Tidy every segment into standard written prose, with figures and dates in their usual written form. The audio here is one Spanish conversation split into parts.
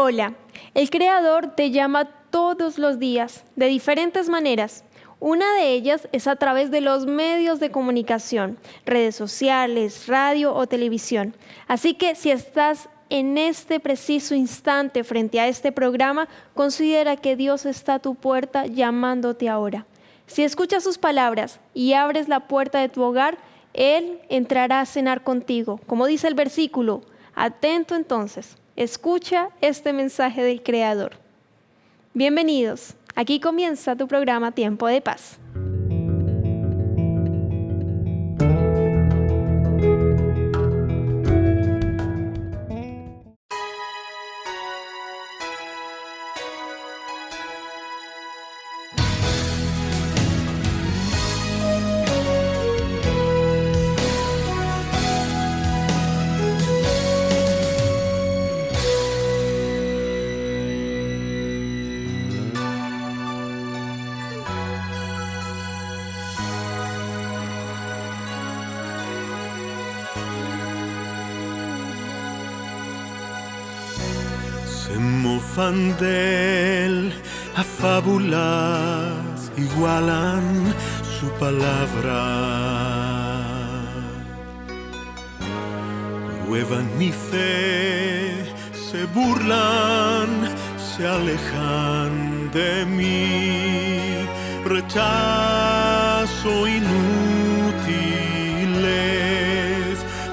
Hola, el Creador te llama todos los días, de diferentes maneras. Una de ellas es a través de los medios de comunicación, redes sociales, radio o televisión. Así que si estás en este preciso instante frente a este programa, considera que Dios está a tu puerta llamándote ahora. Si escuchas sus palabras y abres la puerta de tu hogar, Él entrará a cenar contigo. Como dice el versículo, atento entonces, escucha este mensaje del Creador. Bienvenidos, aquí comienza tu programa Tiempo de Paz. Se mofan de él, a fábulas igualan su palabra. Prueban mi fe, se burlan, se alejan de mí. Rechazo inútiles,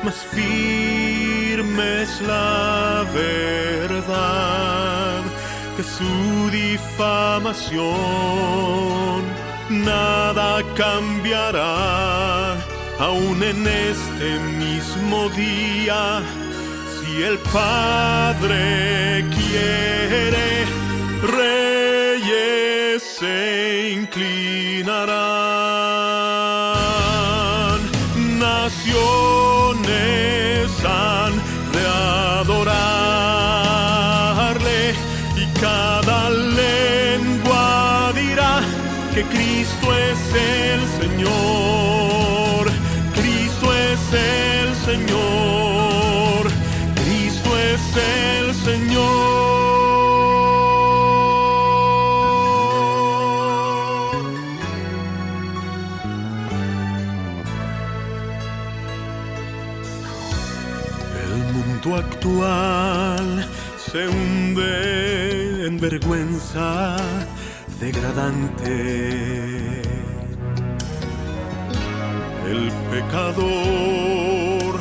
mas firme es la verdad, que su difamación nada cambiará, aún en este mismo día. Si el Padre quiere, reyes se inclinarán, naciones han de adorarle, y cada lengua dirá que Cristo es el Señor, Cristo es el Señor, Cristo es el Señor. El mundo actual se hunde en vergüenza degradante. El pecador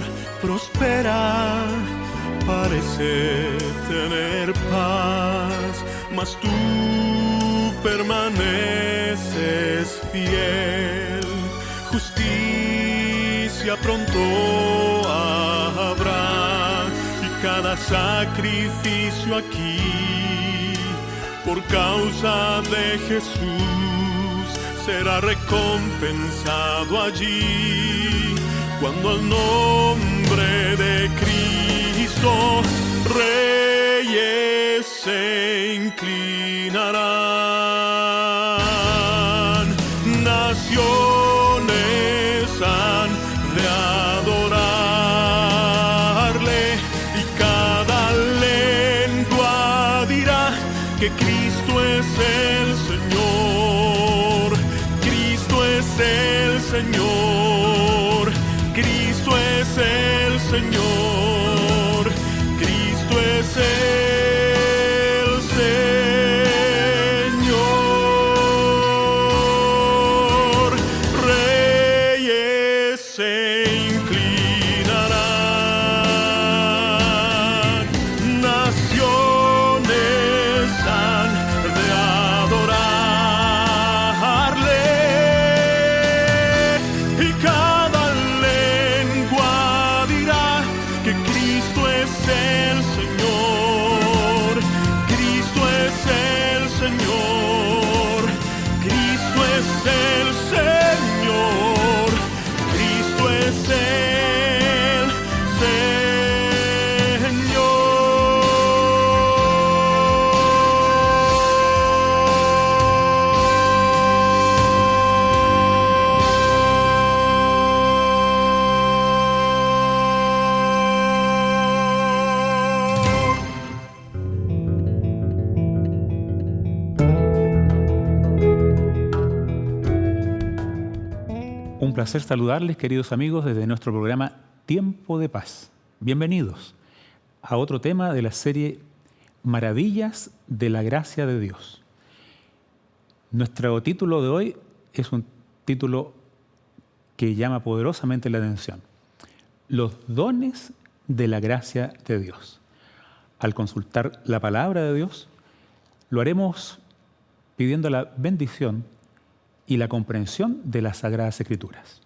prospera, parece tener paz, mas tú permaneces fiel. Justicia pronto habrá, y cada sacrificio aquí por causa de Jesús será recompensado allí, cuando al nombre de Cristo reyes se inclinarán, naciones han de adorarle, y cada lengua dirá que Cristo es el Señor, Cristo es el Señor, Cristo es el Señor, Cristo es el Señor. Reyes se inclinarán, naciones han de adorarle, y cada lengua dirá que placer saludarles, queridos amigos, desde nuestro programa Tiempo de Paz. Bienvenidos a otro tema de la serie Maravillas de la Gracia de Dios. Nuestro título de hoy es un título que llama poderosamente la atención. Los dones de la gracia de Dios. Al consultar la palabra de Dios, lo haremos pidiendo la bendición y la comprensión de las Sagradas Escrituras.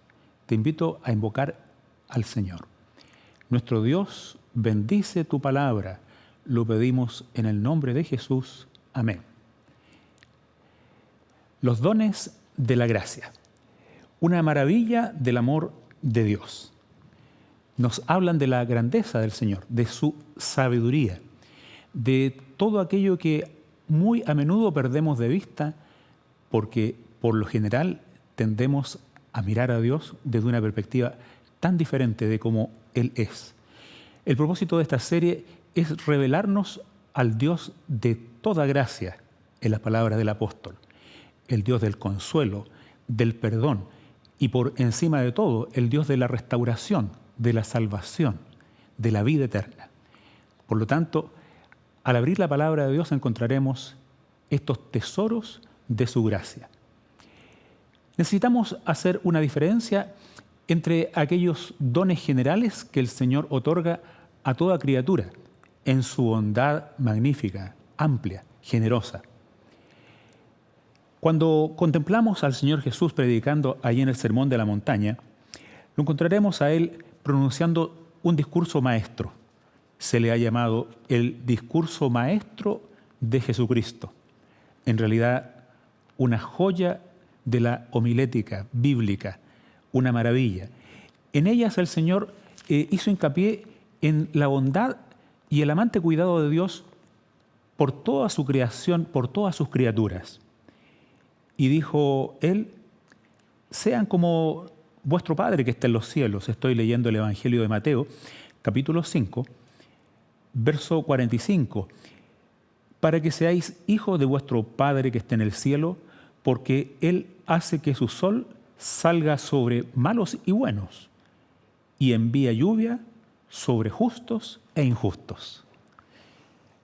Te invito a invocar al Señor. Nuestro Dios, bendice tu palabra. Lo pedimos en el nombre de Jesús. Amén. Los dones de la gracia. Una maravilla del amor de Dios. Nos hablan de la grandeza del Señor, de su sabiduría, de todo aquello que muy a menudo perdemos de vista porque por lo general tendemos a mirar a Dios desde una perspectiva tan diferente de cómo Él es. El propósito de esta serie es revelarnos al Dios de toda gracia en las palabras del apóstol, el Dios del consuelo, del perdón y por encima de todo el Dios de la restauración, de la salvación, de la vida eterna. Por lo tanto, al abrir la palabra de Dios encontraremos estos tesoros de su gracia. Necesitamos hacer una diferencia entre aquellos dones generales que el Señor otorga a toda criatura en su bondad magnífica, amplia, generosa. Cuando contemplamos al Señor Jesús predicando allí en el Sermón de la Montaña, lo encontraremos a Él pronunciando un discurso maestro. Se le ha llamado el discurso maestro de Jesucristo. En realidad, una joya de la homilética bíblica, una maravilla. En ellas el Señor hizo hincapié en la bondad y el amante cuidado de Dios por toda su creación, por todas sus criaturas. Y dijo Él, sean como vuestro Padre que está en los cielos. Estoy leyendo el Evangelio de Mateo, capítulo 5, verso 45. Para que seáis hijos de vuestro Padre que está en el cielo, porque Él hace que su sol salga sobre malos y buenos, y envía lluvia sobre justos e injustos.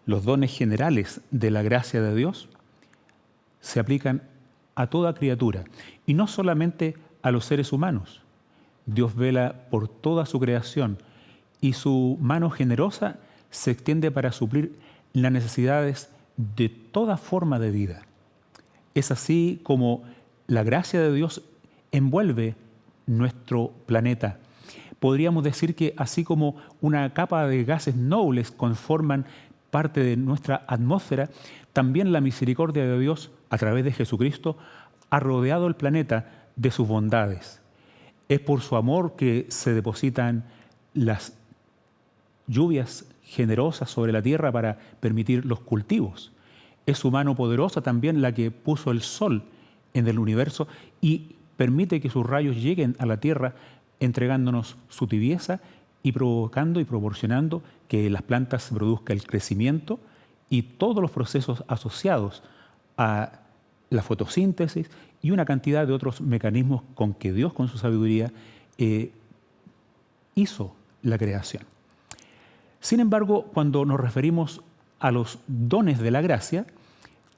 Los dones generales de la gracia de Dios se aplican a toda criatura, y no solamente a los seres humanos. Dios vela por toda su creación, y su mano generosa se extiende para suplir las necesidades de toda forma de vida. Es así como la gracia de Dios envuelve nuestro planeta. Podríamos decir que así como una capa de gases nobles conforman parte de nuestra atmósfera, también la misericordia de Dios a través de Jesucristo ha rodeado el planeta de sus bondades. Es por su amor que se depositan las lluvias generosas sobre la tierra para permitir los cultivos. Es su mano poderosa también la que puso el sol en el universo y permite que sus rayos lleguen a la tierra entregándonos su tibieza y provocando y proporcionando que las plantas se produzca el crecimiento y todos los procesos asociados a la fotosíntesis y una cantidad de otros mecanismos con que Dios, con su sabiduría, hizo la creación. Sin embargo, cuando nos referimos a los dones de la gracia,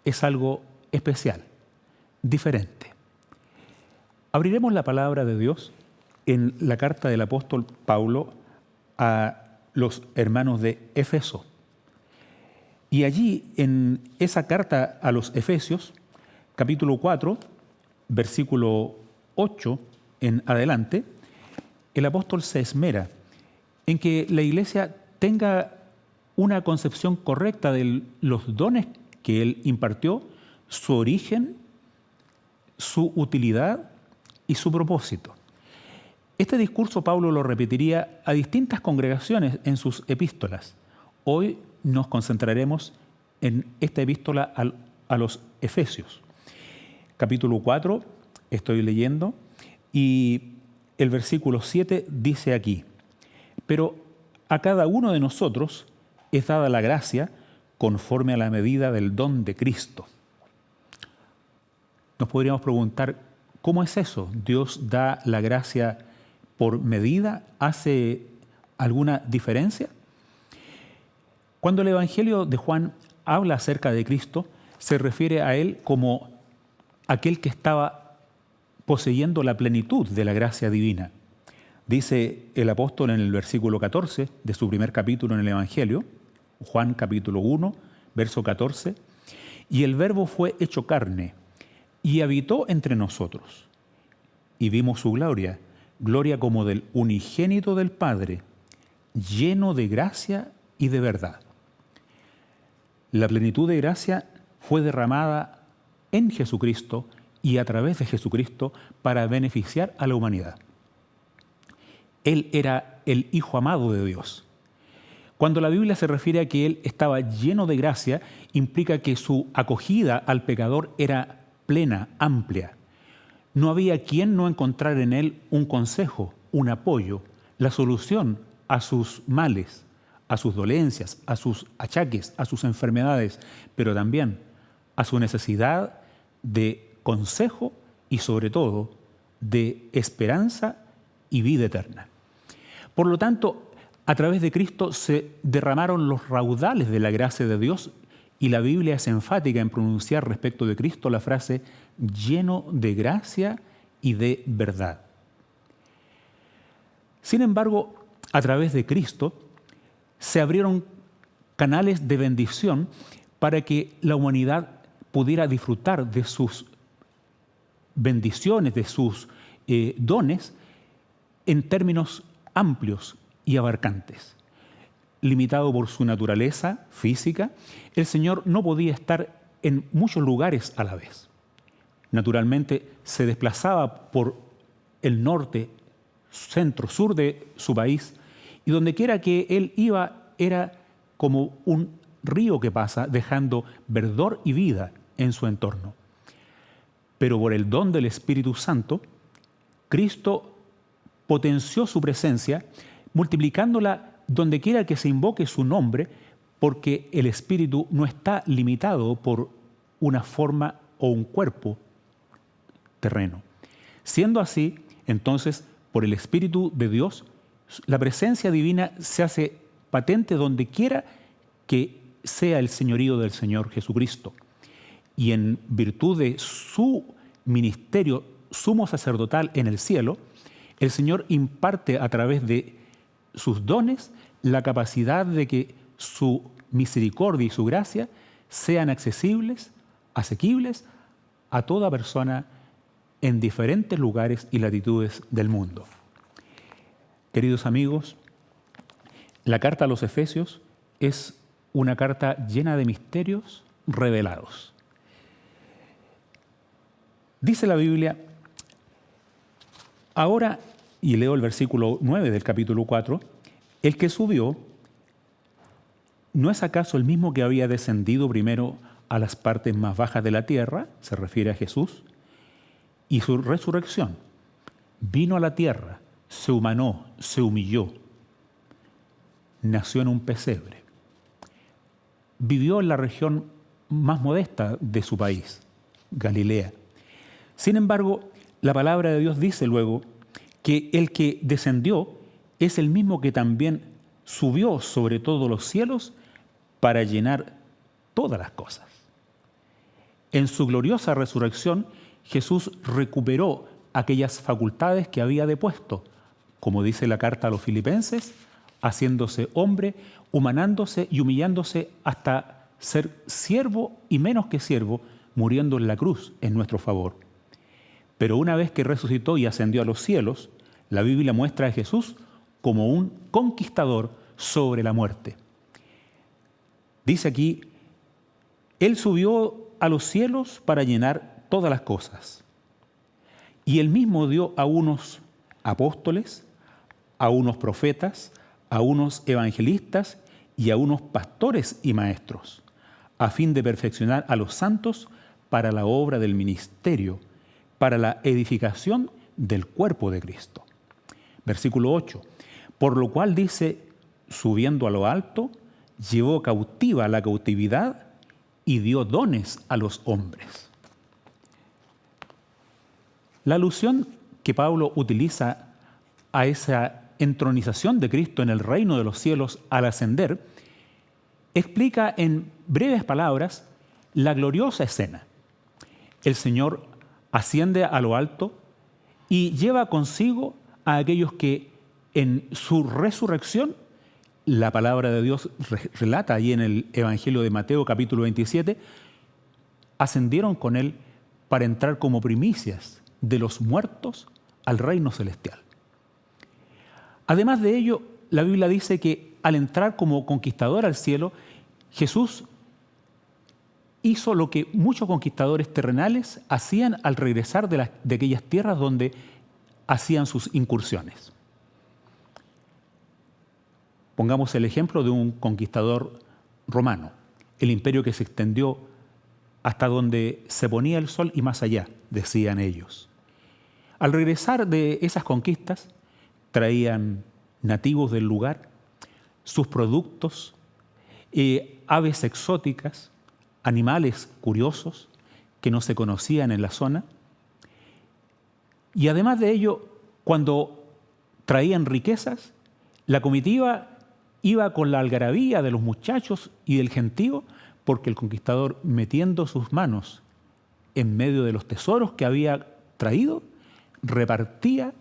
es algo especial, diferente. Abriremos la palabra de Dios en la carta del apóstol Pablo a los hermanos de Éfeso. Y allí, en esa carta a los Efesios, capítulo 4, versículo 8 en adelante, el apóstol se esmera en que la iglesia tenga una concepción correcta de los dones que él impartió, su origen, su utilidad y su propósito. Este discurso Pablo lo repetiría a distintas congregaciones en sus epístolas. Hoy nos concentraremos en esta epístola a los Efesios. Capítulo 4, estoy leyendo, y el versículo 7 dice aquí: pero a cada uno de nosotros es dada la gracia conforme a la medida del don de Cristo. Nos podríamos preguntar, ¿Cómo es eso? ¿Dios da la gracia por medida? ¿Hace alguna diferencia? Cuando el Evangelio de Juan habla acerca de Cristo, se refiere a Él como aquel que estaba poseyendo la plenitud de la gracia divina. Dice el apóstol en el versículo 14 de su primer capítulo en el Evangelio, Juan capítulo 1, verso 14, y el Verbo fue hecho carne y habitó entre nosotros. Y vimos su gloria, gloria como del unigénito del Padre, lleno de gracia y de verdad. La plenitud de gracia fue derramada en Jesucristo y a través de Jesucristo para beneficiar a la humanidad. Él era el Hijo amado de Dios. Cuando la Biblia se refiere a que Él estaba lleno de gracia, implica que su acogida al pecador era plena, amplia. No había quien no encontrara en Él un consejo, un apoyo, la solución a sus males, a sus dolencias, a sus achaques, a sus enfermedades, pero también a su necesidad de consejo y sobre todo de esperanza y vida eterna. Por lo tanto, a través de Cristo se derramaron los raudales de la gracia de Dios y la Biblia es enfática en pronunciar respecto de Cristo la frase lleno de gracia y de verdad. Sin embargo, a través de Cristo se abrieron canales de bendición para que la humanidad pudiera disfrutar de sus bendiciones, de sus dones, en términos amplios y abarcantes. Limitado por su naturaleza física, el Señor no podía estar en muchos lugares a la vez. Naturalmente, se desplazaba por el norte, centro, sur de su país, y donde quiera que Él iba era como un río que pasa, dejando verdor y vida en su entorno. Pero por el don del Espíritu Santo, Cristo potenció su presencia, multiplicándola donde quiera que se invoque su nombre, porque el Espíritu no está limitado por una forma o un cuerpo terreno. Siendo así, entonces, por el Espíritu de Dios, la presencia divina se hace patente donde quiera que sea el señorío del Señor Jesucristo. Y en virtud de su ministerio sumo sacerdotal en el cielo, el Señor imparte a través de sus dones la capacidad de que su misericordia y su gracia sean accesibles, asequibles a toda persona en diferentes lugares y latitudes del mundo. Queridos amigos, la carta a los Efesios es una carta llena de misterios revelados. Dice la Biblia, ahora, y leo el versículo 9 del capítulo 4, el que subió, ¿no es acaso el mismo que había descendido primero a las partes más bajas de la tierra? Se refiere a Jesús. Y su resurrección vino a la tierra, se humanó, se humilló, nació en un pesebre. Vivió en la región más modesta de su país, Galilea. Sin embargo, la palabra de Dios dice luego que el que descendió es el mismo que también subió sobre todos los cielos para llenar todas las cosas. En su gloriosa resurrección, Jesús recuperó aquellas facultades que había depuesto, como dice la carta a los Filipenses, haciéndose hombre, humanándose y humillándose hasta ser siervo y menos que siervo, muriendo en la cruz en nuestro favor. Pero una vez que resucitó y ascendió a los cielos, la Biblia muestra a Jesús como un conquistador sobre la muerte. Dice aquí, Él subió a los cielos para llenar todas las cosas. Y Él mismo dio a unos apóstoles, a unos profetas, a unos evangelistas y a unos pastores y maestros, a fin de perfeccionar a los santos para la obra del ministerio, para la edificación del cuerpo de Cristo. Versículo 8. Por lo cual dice, subiendo a lo alto, llevó cautiva la cautividad y dio dones a los hombres. La alusión que Pablo utiliza a esa entronización de Cristo en el reino de los cielos al ascender, explica en breves palabras la gloriosa escena. El Señor asciende a lo alto y lleva consigo a aquellos que en su resurrección, la palabra de Dios relata allí en el Evangelio de Mateo capítulo 27, ascendieron con Él para entrar como primicias de los muertos al reino celestial. Además de ello, la Biblia dice que al entrar como conquistador al cielo, Jesús hizo lo que muchos conquistadores terrenales hacían al regresar de aquellas tierras donde hacían sus incursiones. Pongamos el ejemplo de un conquistador romano, el imperio que se extendió hasta donde se ponía el sol y más allá, decían ellos. Al regresar de esas conquistas, traían nativos del lugar, sus productos, aves exóticas, animales curiosos que no se conocían en la zona. Y además de ello, cuando traían riquezas, la comitiva iba con la algarabía de los muchachos y del gentío, porque el conquistador, metiendo sus manos en medio de los tesoros que había traído, repartía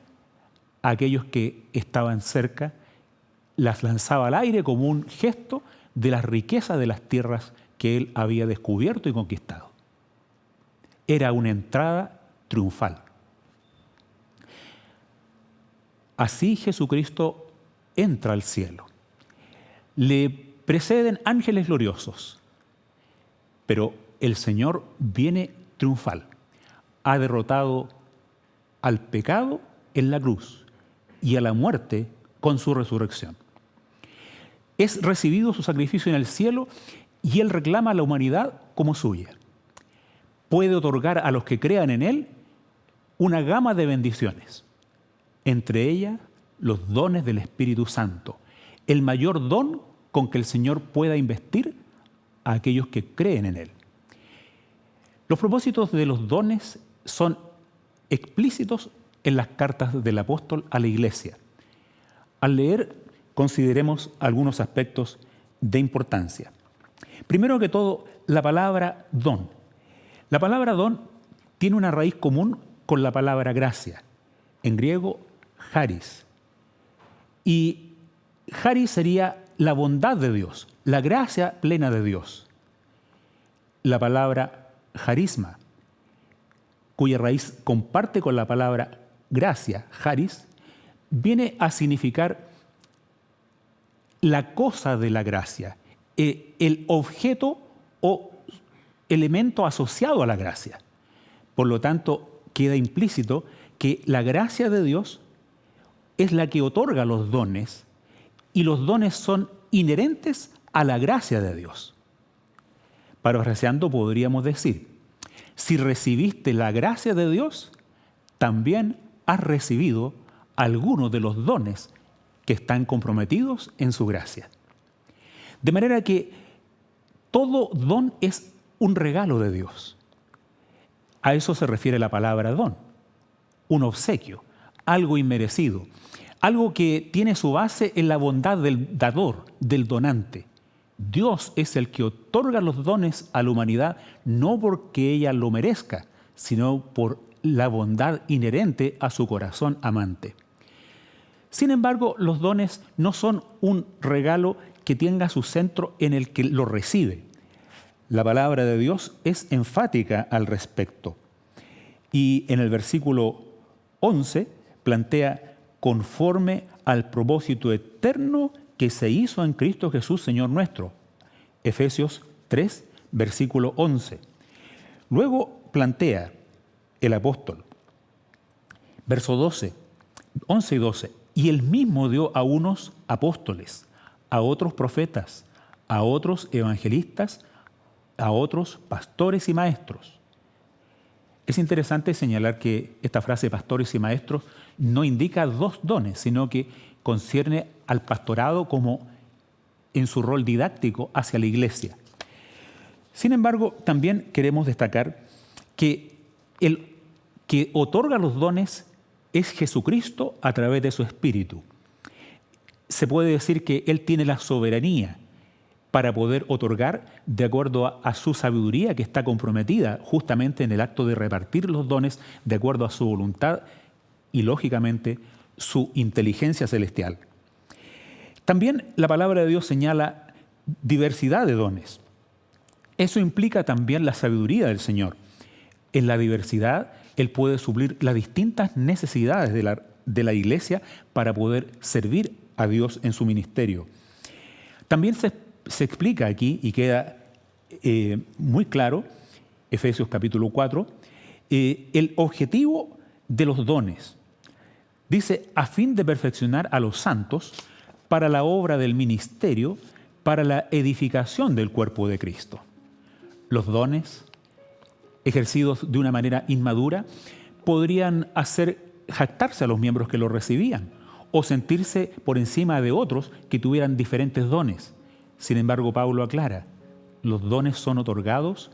a aquellos que estaban cerca, las lanzaba al aire como un gesto de las riquezas de las tierras que él había descubierto y conquistado. Era una entrada triunfal. Así Jesucristo entra al cielo. Le preceden ángeles gloriosos, pero el Señor viene triunfal. Ha derrotado al pecado en la cruz y a la muerte con su resurrección. Es recibido su sacrificio en el cielo y Él reclama a la humanidad como suya. Puede otorgar a los que crean en Él una gama de bendiciones, entre ellas los dones del Espíritu Santo, el mayor don con que el Señor pueda investir a aquellos que creen en Él. Los propósitos de los dones son explícitos en las cartas del apóstol a la iglesia. Al leer, consideremos algunos aspectos de importancia. Primero que todo, la palabra don. La palabra don tiene una raíz común con la palabra gracia. En griego, charis. Y charis sería la bondad de Dios, la gracia plena de Dios. La palabra charisma, cuya raíz comparte con la palabra gracia, charis, viene a significar la cosa de la gracia, el objeto o elemento asociado a la gracia. Por lo tanto, queda implícito que la gracia de Dios es la que otorga los dones y los dones son inherentes a la gracia de Dios. Parafraseando, podríamos decir, si recibiste la gracia de Dios, también has recibido algunos de los dones que están comprometidos en su gracia. De manera que todo don es un regalo de Dios. A eso se refiere la palabra don, un obsequio, algo inmerecido, algo que tiene su base en la bondad del dador, del donante. Dios es el que otorga los dones a la humanidad no porque ella lo merezca, sino por la bondad inherente a su corazón amante. Sin embargo, los dones no son un regalo que tenga su centro en el que lo recibe. La palabra de Dios es enfática al respecto. Y en el versículo 11 plantea conforme al propósito eterno que se hizo en Cristo Jesús, Señor nuestro. Efesios 3, versículo 11. Luego plantea el apóstol, verso 12, 11 y 12, y él mismo dio a unos apóstoles, a otros profetas, a otros evangelistas, a otros pastores y maestros. Es interesante señalar que esta frase pastores y maestros no indica dos dones, sino que concierne al pastorado como en su rol didáctico hacia la iglesia. Sin embargo, también queremos destacar que el que otorga los dones es Jesucristo a través de su Espíritu. Se puede decir que Él tiene la soberanía para poder otorgar de acuerdo a su sabiduría, que está comprometida justamente en el acto de repartir los dones de acuerdo a su voluntad y, lógicamente, su inteligencia celestial. También la palabra de Dios señala diversidad de dones. Eso implica también la sabiduría del Señor. En la diversidad, Él puede suplir las distintas necesidades de la iglesia para poder servir a Dios en su ministerio. También se explica aquí, y queda muy claro, Efesios capítulo 4, el objetivo de los dones. Dice, a fin de perfeccionar a los santos para la obra del ministerio, para la edificación del cuerpo de Cristo. Los dones, ejercidos de una manera inmadura, podrían hacer jactarse a los miembros que los recibían o sentirse por encima de otros que tuvieran diferentes dones. Sin embargo, Pablo aclara, los dones son otorgados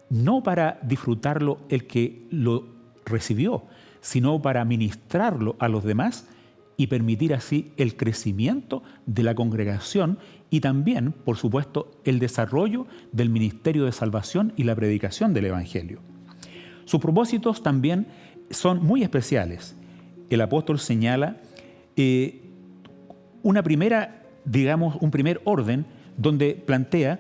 no para disfrutarlo el que lo recibió, sino para ministrarlo a los demás y permitir así el crecimiento de la congregación y también, por supuesto, el desarrollo del ministerio de salvación y la predicación del Evangelio. Sus propósitos también son muy especiales. El apóstol señala un primer orden donde plantea,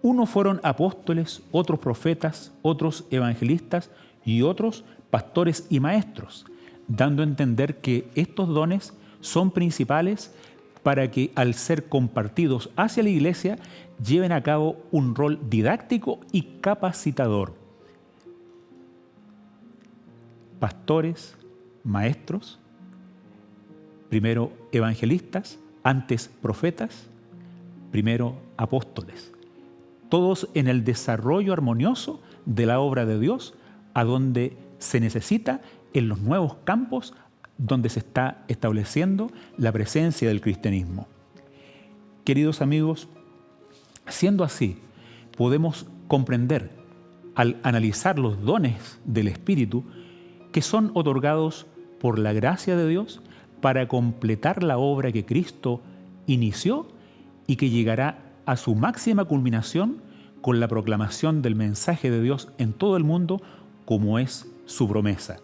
unos fueron apóstoles, otros profetas, otros evangelistas y otros pastores y maestros, dando a entender que estos dones son principales para que, al ser compartidos hacia la iglesia, lleven a cabo un rol didáctico y capacitador. Pastores, maestros, primero evangelistas, antes profetas, primero apóstoles. Todos en el desarrollo armonioso de la obra de Dios, a donde se necesita en los nuevos campos donde se está estableciendo la presencia del cristianismo. Queridos amigos, siendo así, podemos comprender, al analizar los dones del Espíritu, que son otorgados por la gracia de Dios para completar la obra que Cristo inició y que llegará a su máxima culminación con la proclamación del mensaje de Dios en todo el mundo, como es su promesa.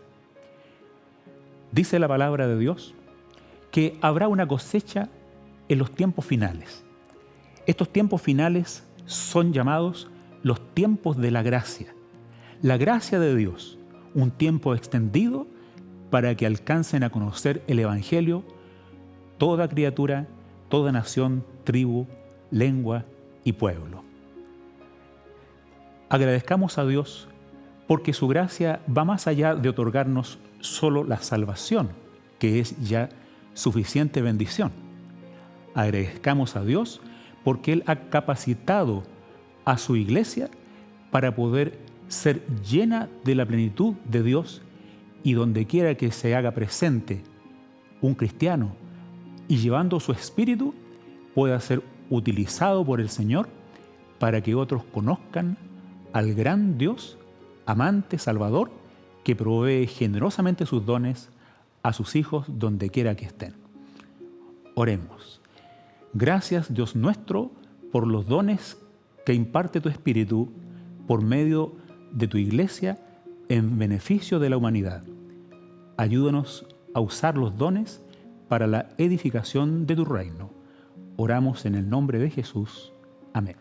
Dice la palabra de Dios que habrá una cosecha en los tiempos finales. Estos tiempos finales son llamados los tiempos de la gracia. La gracia de Dios, un tiempo extendido para que alcancen a conocer el Evangelio toda criatura, toda nación, tribu, lengua y pueblo. Agradezcamos a Dios porque su gracia va más allá de otorgarnos solo la salvación, que es ya suficiente bendición. Agradezcamos a Dios porque Él ha capacitado a su iglesia para poder ser llena de la plenitud de Dios, y donde quiera que se haga presente un cristiano y llevando su espíritu, pueda ser utilizado por el Señor para que otros conozcan al gran Dios, amante, salvador, que provee generosamente sus dones a sus hijos donde quiera que estén. Oremos. Gracias, Dios nuestro, por los dones que imparte tu Espíritu por medio de tu iglesia en beneficio de la humanidad. Ayúdanos a usar los dones para la edificación de tu reino. Oramos en el nombre de Jesús. Amén.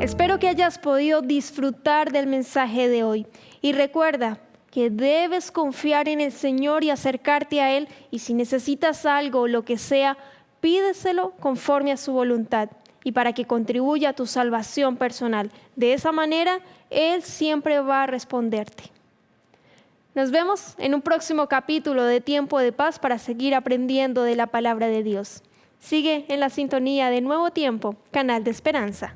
Espero que hayas podido disfrutar del mensaje de hoy. Y recuerda que debes confiar en el Señor y acercarte a Él. Y si necesitas algo o lo que sea, pídeselo conforme a su voluntad y para que contribuya a tu salvación personal. De esa manera, Él siempre va a responderte. Nos vemos en un próximo capítulo de Tiempo de Paz para seguir aprendiendo de la palabra de Dios. Sigue en la sintonía de Nuevo Tiempo, canal de esperanza.